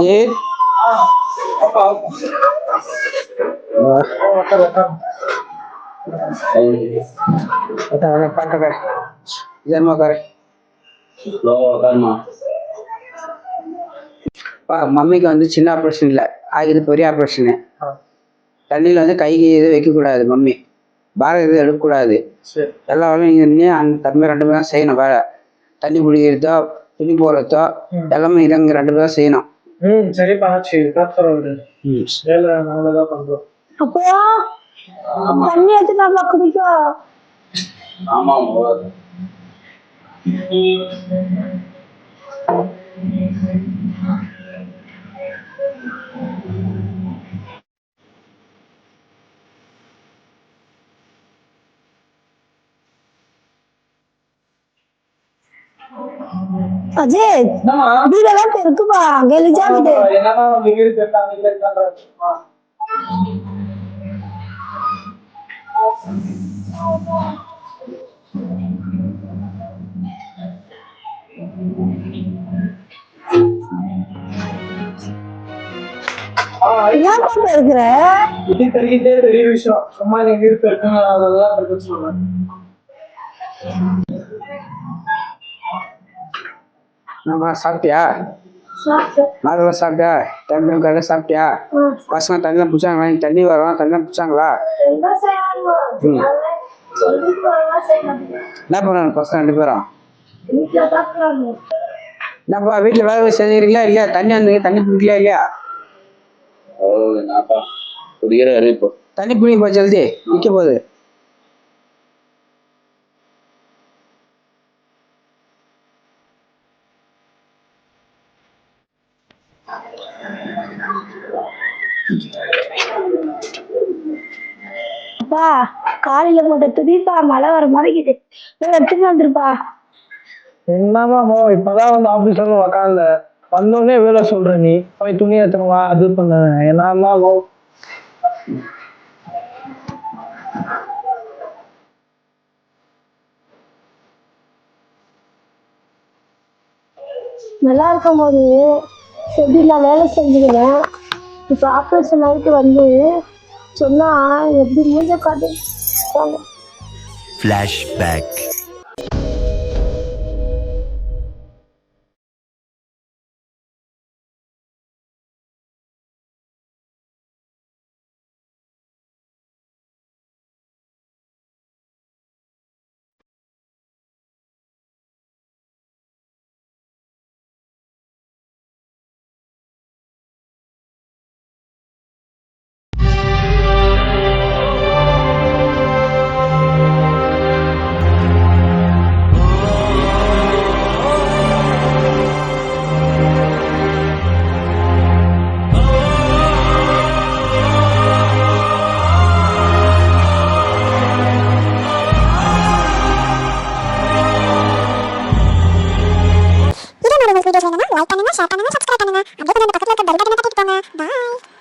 அஜித் மம்மிக்கு வந்து சின்ன ஆப்ரேஷன் இல்லை, இது பெரிய ஆப்ரேஷனு. தண்ணியில் வந்து கைக்கு எதுவும் வைக்கக்கூடாது, மம்மி பாரம் எதுவும் எடுக்கக்கூடாது. எல்லா வேலையும் நீங்கள் அந்த தம்பி 2 பேரும் செய்யணும். வேலை தண்ணி பிடிக்கிறதோ துணி போடுறதோ எல்லாமே இங்கே 2 பேரும் செய்யணும். சரிப்பா, சரி நாங்கள் தான் பண்ணுறோம். அப்போ தண்ணி எடுத்து நல்லா குடிக்கும். ஆமாம். அஜய் வீடெல்லாம் இருக்குப்பா, கெலிஜா வீடு. இருக்கிற இது தெரியுதே பெரிய விஷயம். சும்மா எங்க வீடு இருக்குங்க, அதெல்லாம் இருக்கு சொல்றேன். சாப்பிட்டியா? அதெல்லாம் சாப்பிட்டியா? தண்ணி கடை சாப்பிட்டியா? பசங்க தண்ணிலாம் பிடிச்சாங்களா? தண்ணி வரும், தண்ணிலாம் பிடிச்சாங்களா? என்ன பண்ணாங்க பசங்க 2 பேரும்? என்னப்பா வீட்டில் வேலை செஞ்சுக்கிறீங்களா இல்லையா? தண்ணி வந்து தண்ணி பிடிக்கலையா இல்லையா? தண்ணி பிடிக்க போச்சு, ஜல்தி நிற்க போகுது. அப்பா காலையில போட்ட துணிப்பா, மழை வர மாதிரிக்குது, எடுத்துட்டு வந்துருப்பா. என்னமா இப்பதான் வந்து ஆபீஸ்ல உக்காந்த வந்தோடனே வேலை சொல்ற, நீ போய் துணி எடுத்துவா அது பண்ண என்னமா. நல்லா இருக்கும் போது எப்படி நான் வேலை செஞ்சுக்கிறேன். இப்போ ஆப்ரேஷன் ஆகிட்டு வந்து சொன்னா எப்படி மூஞ்ச காட்டு. ஃப்ளாஷ்பேக். லைக் பண்ணுங்க, ஷேர் பண்ணுங்க, சப்ஸ்கிரைப் பண்ணுங்க. அப்படியே பக்கத்துல இருக்க பெல் பட்டனை தட்டிட்டு போங்க. பாய்.